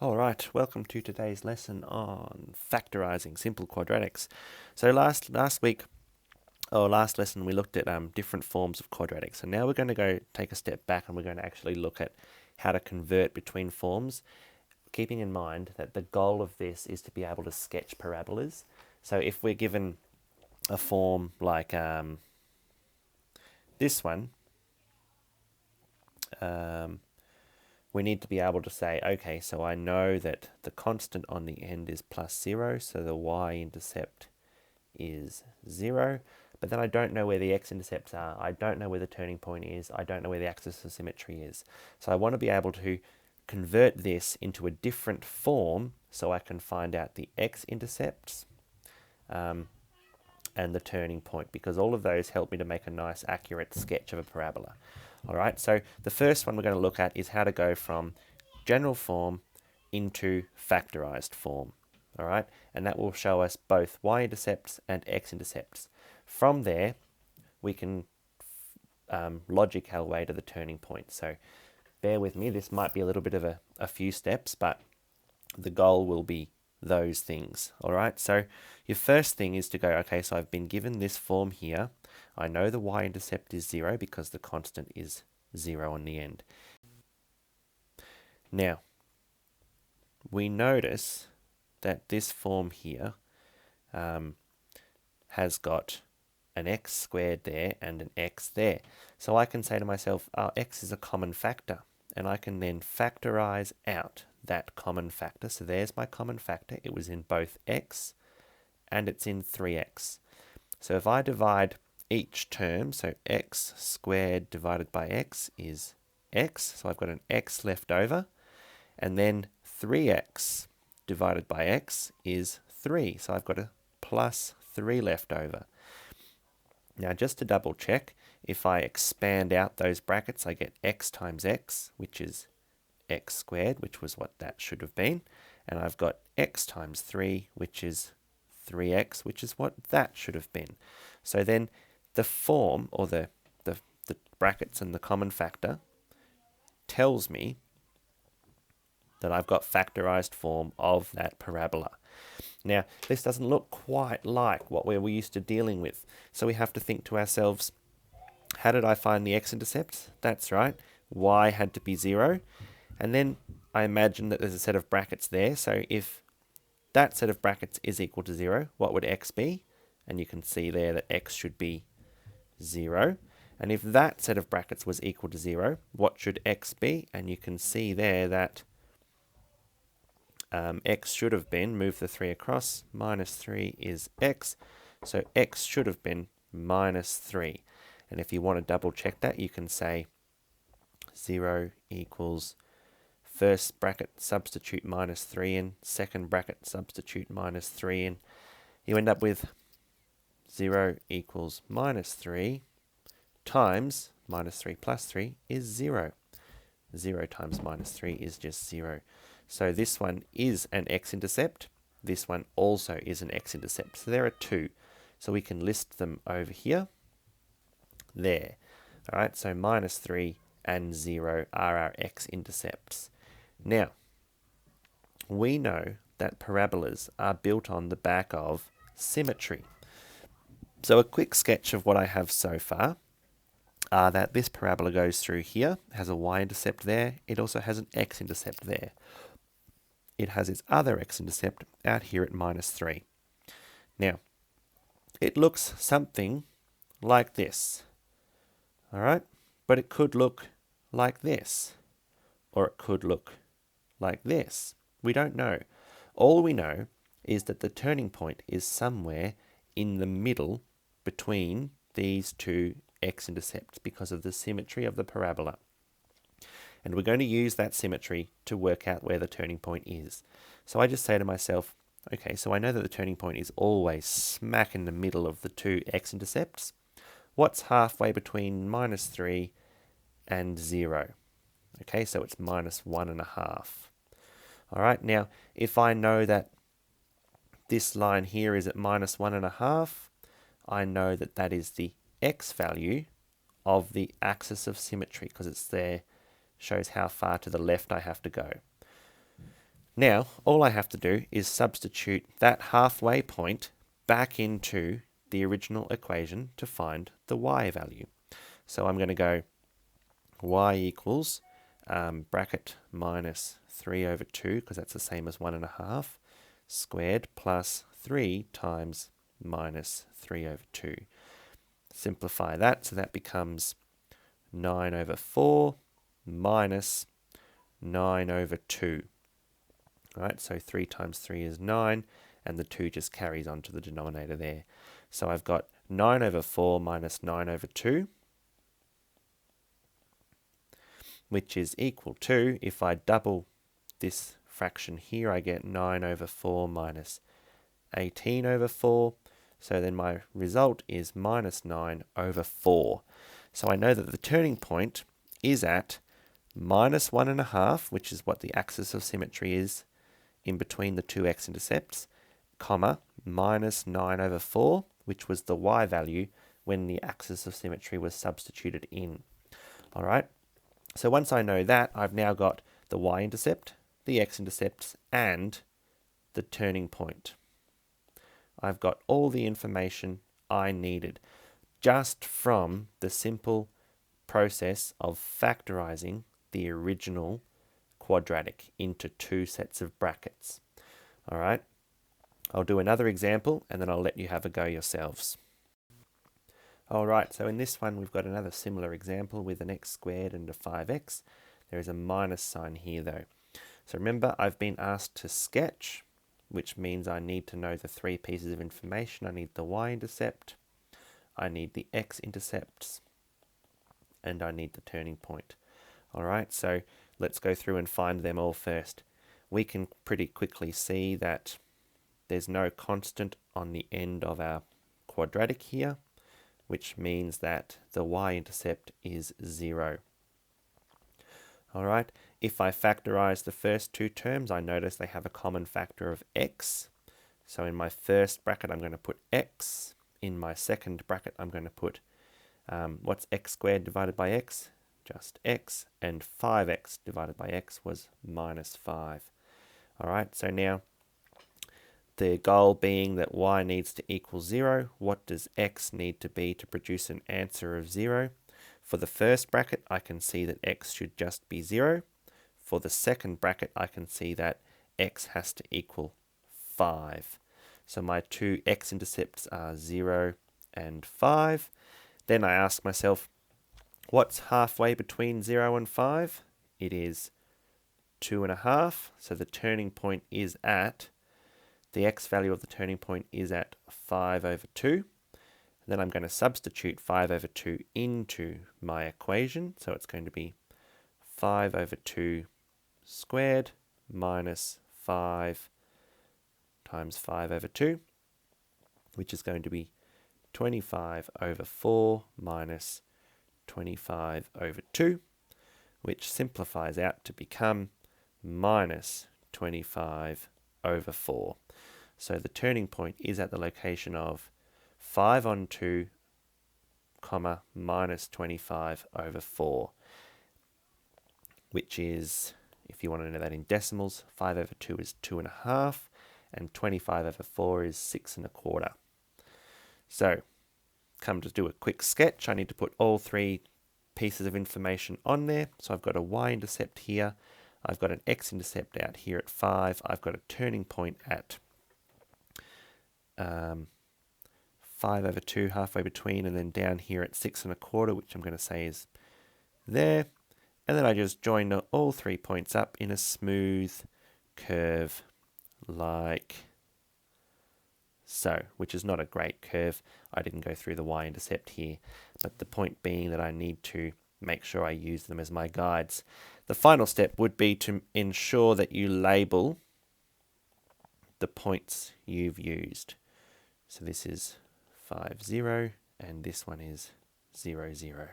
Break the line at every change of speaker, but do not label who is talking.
Alright, welcome to today's lesson on factorising simple quadratics. So last lesson we looked at different forms of quadratics, and now we're going to go take a step back and we're going to actually look at how to convert between forms, keeping in mind that the goal of this is to be able to sketch parabolas. So if we're given a form like this one, we need to be able to say, okay, so I know that the constant on the end is plus 0, so the y-intercept is 0, but then I don't know where the x-intercepts are, I don't know where the turning point is, I don't know where the axis of symmetry is. So I want to be able to convert this into a different form so I can find out the x-intercepts and the turning point, because all of those help me to make a nice accurate sketch of a parabola. Alright, so the first one we're going to look at is how to go from general form into factorized form. Alright, and that will show us both y-intercepts and x-intercepts. From there, we can logic our way to the turning point. So bear with me, this might be a little bit of a few steps, but the goal will be those things. Alright, so your first thing is to go, okay, so I've been given this form here. I know the y-intercept is 0 because the constant is 0 on the end. Now, we notice that this form here has got an x squared there and an x there. So I can say to myself, oh, x is a common factor, and I can then factorize out that common factor. So there's my common factor. It was in both x and it's in 3x. So if I divide each term, so x squared divided by x is x, so I've got an x left over, and then 3x divided by x is 3, so I've got a plus 3 left over. Now just to double check, if I expand out those brackets, I get x times x, which is x squared, which was what that should have been, and I've got x times 3, which is 3x, which is what that should have been. So then the form, or the brackets and the common factor, tells me that I've got factorized form of that parabola. Now, this doesn't look quite like what we're used to dealing with. So we have to think to ourselves, how did I find the x-intercept? That's right, y had to be 0. And then I imagine that there's a set of brackets there. So if that set of brackets is equal to 0, what would x be? And you can see there that x should be 0. And if that set of brackets was equal to 0, what should x be? And you can see there that x should have been, move the 3 across, minus 3 is x. So x should have been minus 3. And if you want to double check that, you can say 0 equals first bracket substitute minus 3 in, second bracket substitute minus 3 in. You end up with 0 equals minus 3 times minus 3 plus 3 is 0. 0 times minus 3 is just 0. So this one is an x-intercept. This one also is an x-intercept. So there are two. So we can list them over here. There. All right, so minus 3 and 0 are our x-intercepts. Now, we know that parabolas are built on the back of symmetry. So a quick sketch of what I have so far are that this parabola goes through here, has a y-intercept there, it also has an x-intercept there. It has its other x-intercept out here at minus 3. Now, it looks something like this, all right? But it could look like this, or it could look like this. We don't know. All we know is that the turning point is somewhere in the middle between these two x-intercepts because of the symmetry of the parabola. And we're going to use that symmetry to work out where the turning point is. So I just say to myself, okay, so I know that the turning point is always smack in the middle of the two x-intercepts. What's halfway between minus 3 and 0? Okay, so it's minus 1.5. All right, now if I know that this line here is at minus 1.5, I know that that is the x value of the axis of symmetry because it's there, shows how far to the left I have to go. Now, all I have to do is substitute that halfway point back into the original equation to find the y value. So I'm going to go y equals bracket minus 3 over 2, because that's the same as 1.5, squared plus 3 times minus 3 over 2. Simplify that, so that becomes 9 over 4 minus 9 over 2. Right, so 3 times 3 is 9, and the 2 just carries on to the denominator there. So I've got 9 over 4 minus 9 over 2, which is equal to, if I double this fraction here, I get 9 over 4 minus 18 over 4. So then my result is minus 9 over 4. So I know that the turning point is at minus 1.5, which is what the axis of symmetry is in between the two x-intercepts, comma, minus 9 over 4, which was the y value when the axis of symmetry was substituted in. All right. So once I know that, I've now got the y-intercept, the x-intercepts, and the turning point. I've got all the information I needed just from the simple process of factorizing the original quadratic into two sets of brackets. All right, I'll do another example and then I'll let you have a go yourselves. All right, so in this one we've got another similar example with an x squared and a 5x. There is a minus sign here though. So remember, I've been asked to sketch, which means I need to know the three pieces of information. I need the y-intercept, I need the x-intercepts, and I need the turning point. All right, so let's go through and find them all first. We can pretty quickly see that there's no constant on the end of our quadratic here, which means that the y-intercept is 0. All right, if I factorize the first two terms, I notice they have a common factor of x. So in my first bracket, I'm going to put x. In my second bracket, I'm going to put, what's x squared divided by x? Just x. And 5x divided by x was minus 5. All right, so now the goal being that y needs to equal 0. What does x need to be to produce an answer of 0? For the first bracket, I can see that x should just be 0. For the second bracket, I can see that x has to equal 5. So my two x-intercepts are 0 and 5. Then I ask myself, what's halfway between 0 and 5? It is 2.5. So the turning point is at, the x value of the turning point is at 5 over 2. Then I'm going to substitute 5 over 2 into my equation. So it's going to be 5 over 2 squared minus 5 times 5 over 2, which is going to be 25 over 4 minus 25 over 2, which simplifies out to become minus 25 over 4. So the turning point is at the location of 5 on 2, comma, minus 25 over 4, which is, if you want to know that in decimals, 5 over 2 is 2.5, and 25 over 4 is 6.25. So, come to do a quick sketch, I need to put all three pieces of information on there. So I've got a y-intercept here, I've got an x-intercept out here at 5, I've got a turning point at 5 over 2 halfway between, and then down here at 6.25, which I'm going to say is there. And then I just join all 3 points up in a smooth curve like so, which is not a great curve. I didn't go through the y-intercept here, but the point being that I need to make sure I use them as my guides. The final step would be to ensure that you label the points you've used. So this is 5, 0, and this one is 0, 0.